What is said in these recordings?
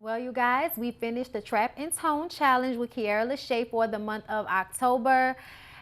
Well, you guys, we finished the Trap and Tone Challenge with LASHAE for the month of October.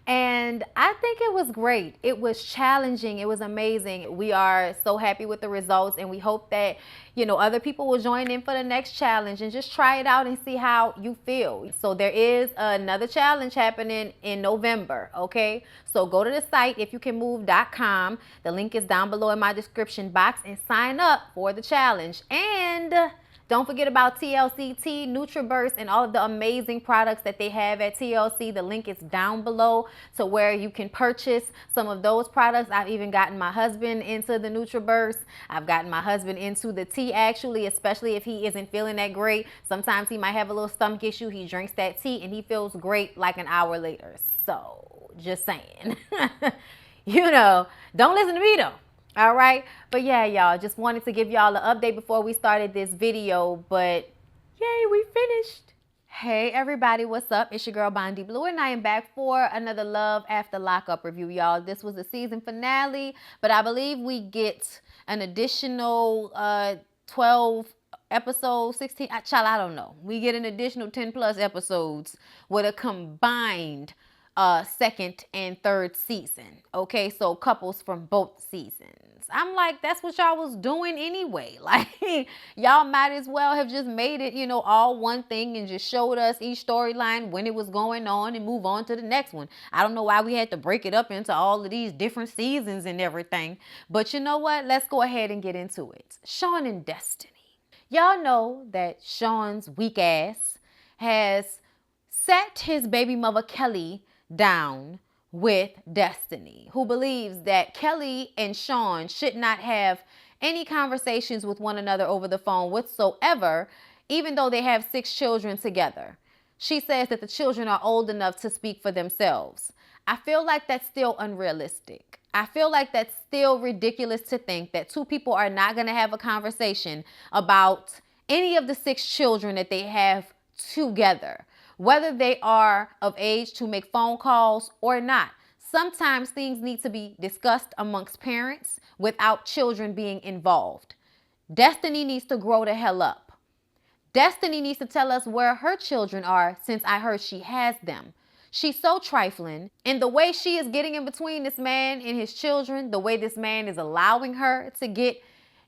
And I think it was great. It was challenging. It was amazing. We are so happy with the results, and we hope that, other people will join in for the next challenge and just try it out and see how you feel. So there is another challenge happening in November, okay? So go to the site, ifyoucanmove.com. The link is down below in my description box, and sign up for the challenge. And don't forget about TLC NutriBurst, and all of the amazing products that they have at TLC. The link is down below to where you can purchase some of those products. I've even gotten my husband into the NutriBurst. I've gotten my husband into the tea, actually, especially if he isn't feeling that great. Sometimes he might have a little stomach issue. He drinks that tea and he feels great like an hour later. So, just saying. Don't listen to me though. All right. But yeah, y'all, just wanted to give y'all an update before we started this video. But yay, we finished. Hey, everybody. What's up? It's your girl, Bondi Blue, and I am back for another Love After Lockup review, y'all. This was the season finale, but I believe we get an additional 12 episodes, 16. Child, I don't know. We get an additional 10 plus episodes with a combined second and third season. Okay, so couples from both seasons. I'm like, that's what y'all was doing anyway. Like, y'all might as well have just made it, all one thing and just showed us each storyline when it was going on and move on to the next one. I don't know why we had to break it up into all of these different seasons and everything. But you know what? Let's go ahead and get into it. Shawn and Destiny. Y'all know that Shawn's weak ass has set his baby mother Kelly down with Destiny, who believes that Kelly and Shawn should not have any conversations with one another over the phone whatsoever, even though they have 6 children together. She says that the children are old enough to speak for themselves. I feel like that's still unrealistic. I feel like that's still ridiculous to think that 2 people are not going to have a conversation about any of the 6 children that they have together, whether they are of age to make phone calls or not. Sometimes things need to be discussed amongst parents without children being involved. Destiny needs to grow the hell up. Destiny needs to tell us where her children are, since I heard she has them. She's so trifling, and the way she is getting in between this man and his children, the way this man is allowing her to get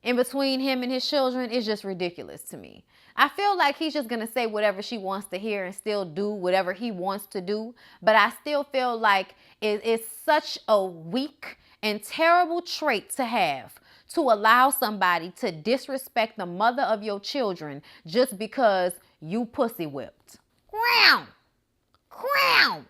in between him and his children, is just ridiculous to me. I feel like he's just going to say whatever she wants to hear and still do whatever he wants to do. But I still feel like it's such a weak and terrible trait to have, to allow somebody to disrespect the mother of your children just because you pussy whipped. Crown.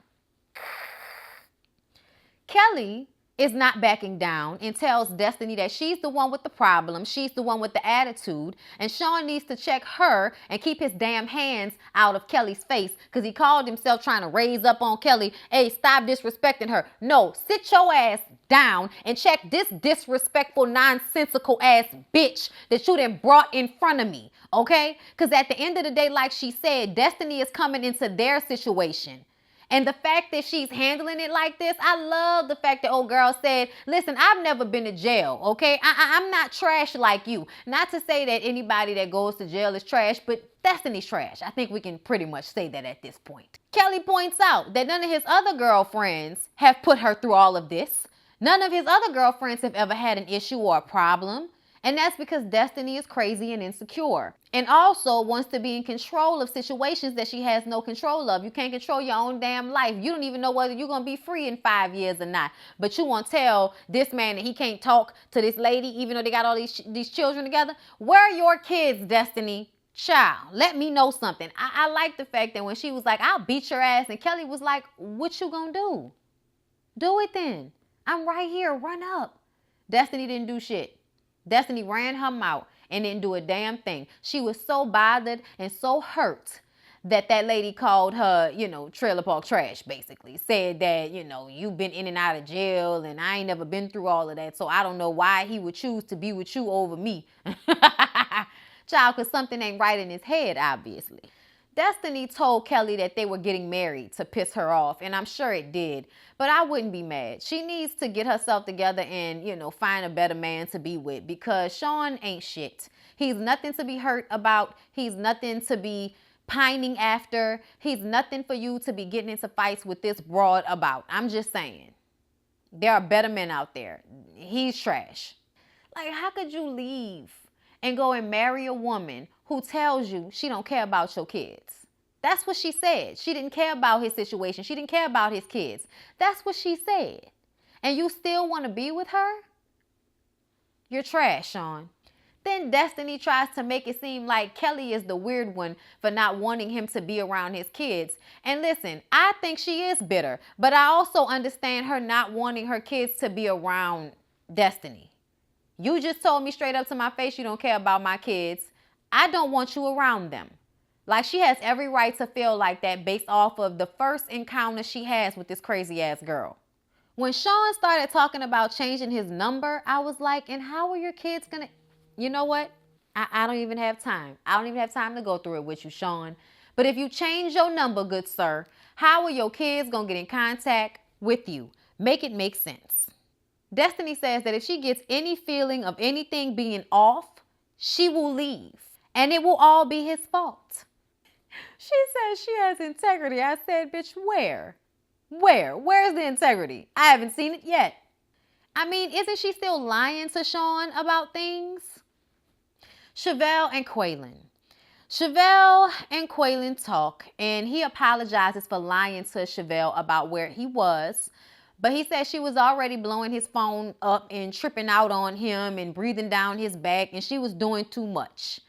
Kelly is not backing down and tells Destiny that she's the one with the problem. She's the one with the attitude. And Shawn needs to check her and keep his damn hands out of Kelly's face, because he called himself trying to raise up on Kelly. Hey, stop disrespecting her. No, sit your ass down and check this disrespectful, nonsensical ass bitch that you done brought in front of me. Okay? Because at the end of the day, like she said, Destiny is coming into their situation. And the fact that she's handling it like this, I love the fact that old girl said, listen, I've never been to jail, okay? I'm not trash like you. Not to say that anybody that goes to jail is trash, but Destiny's trash. I think we can pretty much say that at this point. Kelly points out that none of his other girlfriends have put her through all of this. None of his other girlfriends have ever had an issue or a problem. And that's because Destiny is crazy and insecure, and also wants to be in control of situations that she has no control of. You can't control your own damn life. You don't even know whether you're going to be free in 5 years or not. But you want to tell this man that he can't talk to this lady, even though they got all these children together. Where are your kids, Destiny? Child, let me know something. I like the fact that when she was like, I'll beat your ass, and Kelly was like, what you gonna do? Do it then. I'm right here. Run up. Destiny didn't do shit. Destiny ran her mouth and didn't do a damn thing. She was so bothered and so hurt that lady called her, trailer park trash, basically. Said that, you've been in and out of jail and I ain't never been through all of that. So I don't know why he would choose to be with you over me. Child, because something ain't right in his head, obviously. Destiny told Kelly that they were getting married to piss her off, and I'm sure it did. But I wouldn't be mad. She needs to get herself together and, find a better man to be with, because Shawn ain't shit. He's nothing to be hurt about. He's nothing to be pining after. He's nothing for you to be getting into fights with this broad about. I'm just saying. There are better men out there. He's trash. Like, how could you leave and go and marry a woman who tells you she don't care about your kids? That's what she said. She didn't care about his situation. She didn't care about his kids. That's what she said. And you still want to be with her? You're trash, Shawn. Then Destiny tries to make it seem like Kelly is the weird one for not wanting him to be around his kids. And listen, I think she is bitter, but I also understand her not wanting her kids to be around Destiny. You just told me straight up to my face you don't care about my kids. I don't want you around them. Like, she has every right to feel like that based off of the first encounter she has with this crazy ass girl. When Shawn started talking about changing his number, I was like, and how are your kids gonna... You know what? I don't even have time. I don't even have time to go through it with you, Shawn. But if you change your number, good sir, how are your kids going to get in contact with you? Make it make sense. Destiny says that if she gets any feeling of anything being off, she will leave. And it will all be his fault. She says she has integrity. I said, bitch, where? Where's the integrity? I haven't seen it yet. I mean, isn't she still lying to Shawn about things? Chevelle and Kweilyn. Chevelle and Kweilyn talk, and he apologizes for lying to Chevelle about where he was. But he said she was already blowing his phone up and tripping out on him and breathing down his back, and she was doing too much.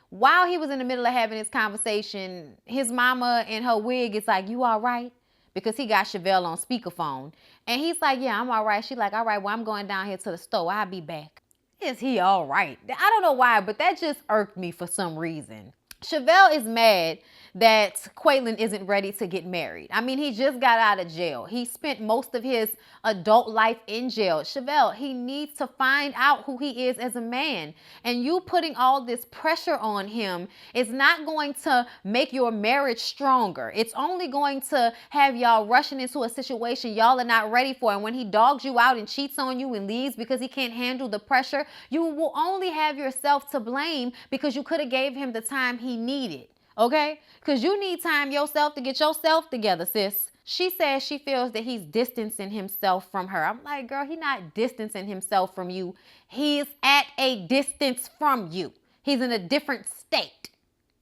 While he was in the middle of having this conversation, his mama in her wig is like, you all right? Because he got Chevelle on speakerphone. And he's like, yeah, I'm all right. She's like, all right, well, I'm going down here to the store. I'll be back. Is he all right? I don't know why, but that just irked me for some reason. Chevelle is mad that Kweilyn isn't ready to get married. I mean, he just got out of jail. He spent most of his adult life in jail. Chevelle, he needs to find out who he is as a man. And you putting all this pressure on him is not going to make your marriage stronger. It's only going to have y'all rushing into a situation y'all are not ready for. And when he dogs you out and cheats on you and leaves because he can't handle the pressure, you will only have yourself to blame because you could have gave him the time he needed. Okay? Because you need time yourself to get yourself together, sis. She says she feels that he's distancing himself from her. I'm like, girl, he's not distancing himself from you. He's at a distance from you. He's in a different state.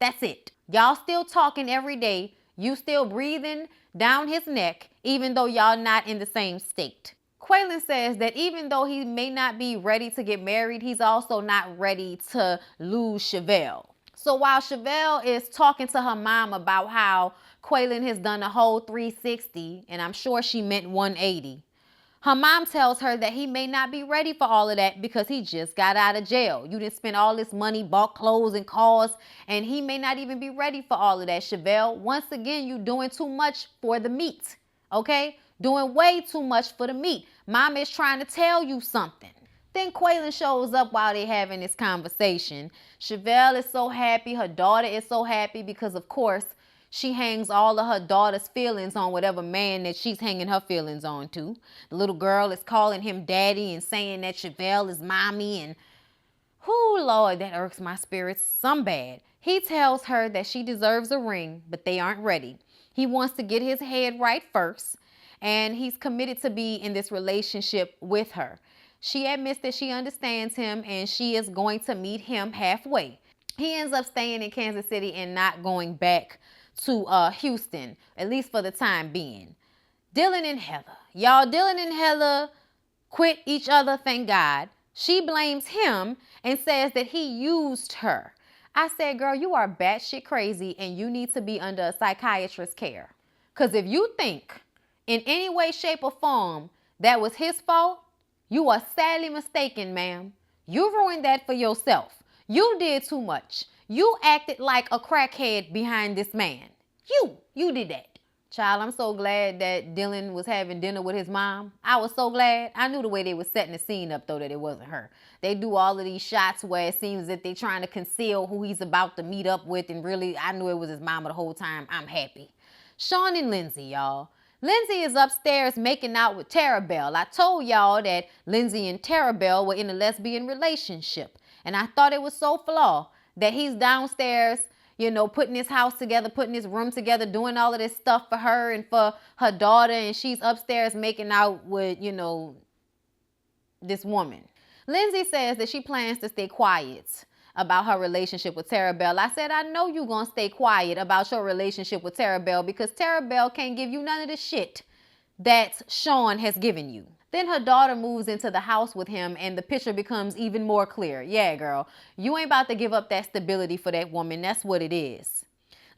That's it. Y'all still talking every day. You still breathing down his neck, even though y'all not in the same state. Kweilyn says that even though he may not be ready to get married, he's also not ready to lose Chevelle. So while Chevelle is talking to her mom about how Kweilyn has done a whole 360, and I'm sure she meant 180, her mom tells her that he may not be ready for all of that because he just got out of jail. You didn't spend all this money, bought clothes and cars, and he may not even be ready for all of that. Chevelle, once again, you doing too much for the meat, okay? Doing way too much for the meat. Mom is trying to tell you something. Then Kweilyn shows up while they're having this conversation. Chevelle is so happy. Her daughter is so happy because, of course, she hangs all of her daughter's feelings on whatever man that she's hanging her feelings on to. The little girl is calling him daddy and saying that Chevelle is mommy. And, whoo, Lord, that irks my spirits some bad. He tells her that she deserves a ring, but they aren't ready. He wants to get his head right first, and he's committed to be in this relationship with her. She admits that she understands him and she is going to meet him halfway. He ends up staying in Kansas City and not going back to Houston, at least for the time being. Dylan and Heather. Y'all, Dylan and Heather quit each other, thank God. She blames him and says that he used her. I said, girl, you are batshit crazy and you need to be under a psychiatrist's care. Because if you think in any way, shape, or form that was his fault, you are sadly mistaken, ma'am. You ruined that for yourself. You did too much. You acted like a crackhead behind this man. You did that. Child, I'm so glad that Dylan was having dinner with his mom. I was so glad. I knew the way they were setting the scene up, though, that it wasn't her. They do all of these shots where it seems that they're trying to conceal who he's about to meet up with, and really, I knew it was his mama the whole time. I'm happy. Shawn and Lindsay, y'all. Lindsay is upstairs making out with Tarabelle. I told y'all that Lindsay and Tarabelle were in a lesbian relationship, and I thought it was so flawed that he's downstairs, you know, putting his house together, putting his room together, doing all of this stuff for her and for her daughter, and she's upstairs making out with, you know, this woman. Lindsay says that she plans to stay quiet about her relationship with Tarabelle. I said, I know you're going to stay quiet about your relationship with Tarabelle because Tarabelle can't give you none of the shit that Shawn has given you. Then her daughter moves into the house with him and the picture becomes even more clear. Yeah, girl, you ain't about to give up that stability for that woman. That's what it is.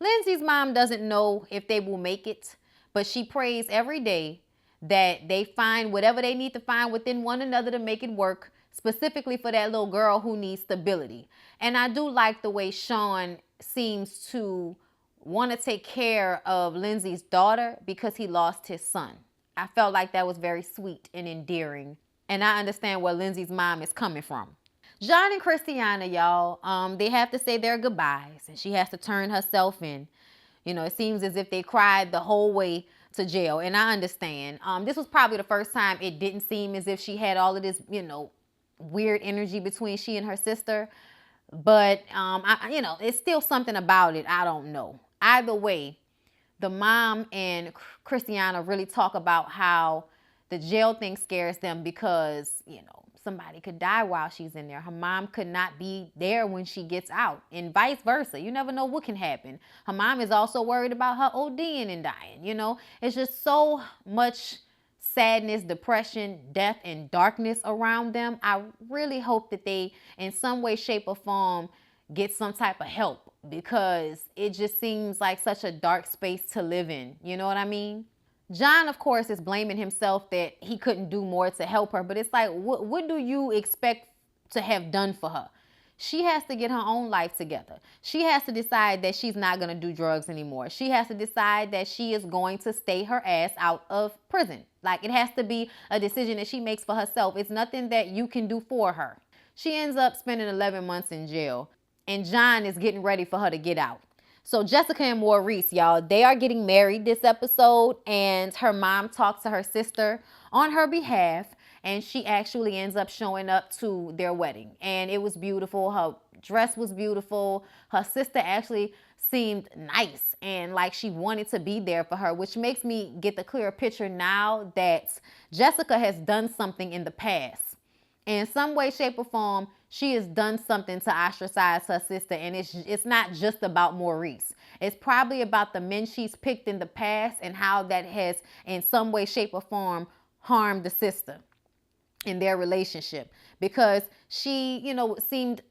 Lindsay's mom doesn't know if they will make it, but she prays every day that they find whatever they need to find within one another to make it work, specifically for that little girl who needs stability. And I do like the way Shawn seems to want to take care of Lindsay's daughter because he lost his son. I felt like that was very sweet and endearing. And I understand where Lindsay's mom is coming from. John and Christiana, y'all, they have to say their goodbyes. And she has to turn herself in. You know, it seems as if they cried the whole way to jail. And I understand. This was probably the first time it didn't seem as if she had all of this, you know, weird energy between she and her sister. But, you know, it's still something about it. I don't know. Either way, the mom and Christiana really talk about how the jail thing scares them because, you know, somebody could die while she's in there. Her mom could not be there when she gets out and vice versa. You never know what can happen. Her mom is also worried about her ODing and dying. You know, it's just so much sadness, depression, death, and darkness around them. I really hope that they, in some way, shape, or form, get some type of help because it just seems like such a dark space to live in. You know what I mean? John, of course, is blaming himself that he couldn't do more to help her. But it's like, what do you expect to have done for her? She has to get her own life together. She has to decide that she's not going to do drugs anymore. She has to decide that she is going to stay her ass out of prison. Like, it has to be a decision that she makes for herself. It's nothing that you can do for her. She ends up spending 11 months in jail. And John is getting ready for her to get out. So Jessica and Maurice, y'all, they are getting married this episode. And her mom talks to her sister on her behalf. And she actually ends up showing up to their wedding. And it was beautiful. Her dress was beautiful. Her sister actually seemed nice and like she wanted to be there for her, which makes me get the clearer picture now that Jessica has done something in the past. In some way, shape, or form, she has done something to ostracize her sister. And it's not just about Maurice. It's probably about the men she's picked in the past and how that has, in some way, shape, or form, harmed the sister in their relationship. Because she, you know, seemed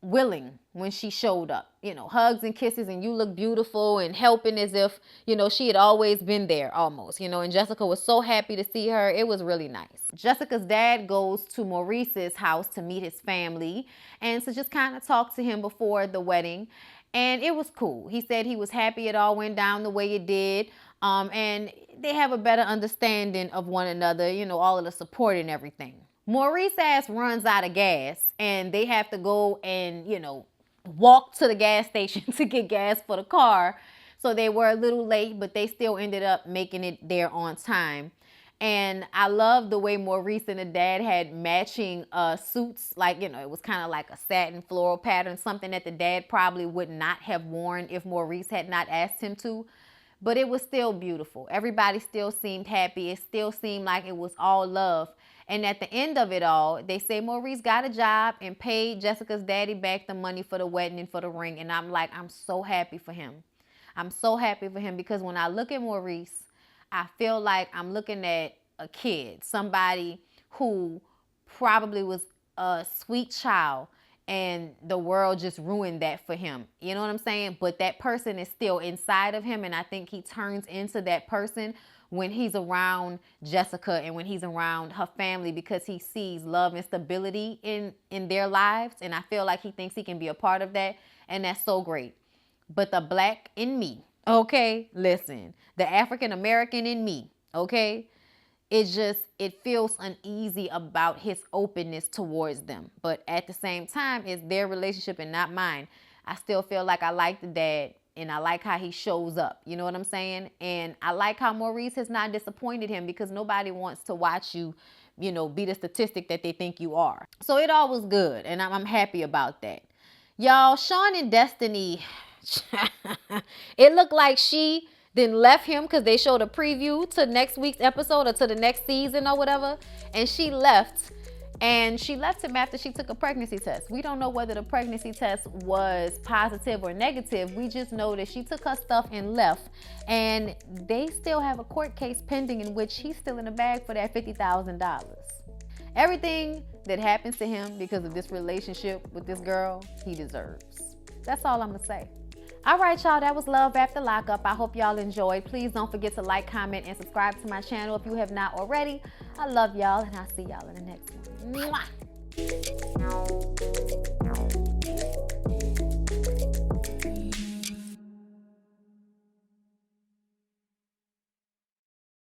willing when she showed up, you know, hugs and kisses and you look beautiful and helping as if, you know, she had always been there almost, you know, and Jessica was so happy to see her. It was really nice. Jessica's dad goes to Maurice's house to meet his family and to just kind of talk to him before the wedding. And it was cool. He said he was happy it all went down the way it did. And they have a better understanding of one another, you know, all of the support and everything. Maurice's ass runs out of gas and they have to go and, you know, walk to the gas station to get gas for the car. So they were a little late, but they still ended up making it there on time. And I love the way Maurice and the dad had matching suits. Like, you know, it was kind of like a satin floral pattern, something that the dad probably would not have worn if Maurice had not asked him to. But it was still beautiful. Everybody still seemed happy. It still seemed like it was all love. And at the end of it all, they say Maurice got a job and paid Jessica's daddy back the money for the wedding and for the ring. And I'm like, I'm so happy for him. I'm so happy for him because when I look at Maurice, I feel like I'm looking at a kid, somebody who probably was a sweet child and the world just ruined that for him. You know what I'm saying? But that person is still inside of him. And I think he turns into that person when he's around Jessica and when he's around her family because he sees love and stability in their lives. And I feel like he thinks he can be a part of that. And that's so great. But the black in me Okay, listen, the African American in me, okay, it feels uneasy about his openness towards them. But at the same time, it's their relationship and not mine. I still feel like I like the dad and I like how he shows up. You know what I'm saying? And I like how Maurice has not disappointed him, because nobody wants to watch you, you know, be the statistic that they think you are. So it all was good, and I'm happy about that. Y'all, Shawn and Destiny, it looked like she then left him, because they showed a preview to next week's episode or to the next season or whatever, and she left. And she left him after she took a pregnancy test. We don't know whether the pregnancy test was positive or negative. We just know that she took her stuff and left. And they still have a court case pending in which he's still in the bag for that $50,000. Everything that happens to him because of this relationship with this girl, he deserves. That's all I'm gonna say. All right, y'all, that was Love After Lockup. I hope y'all enjoyed. Please don't forget to like, comment, and subscribe to my channel if you have not already. I love y'all, and I'll see y'all in the next one. Mwah!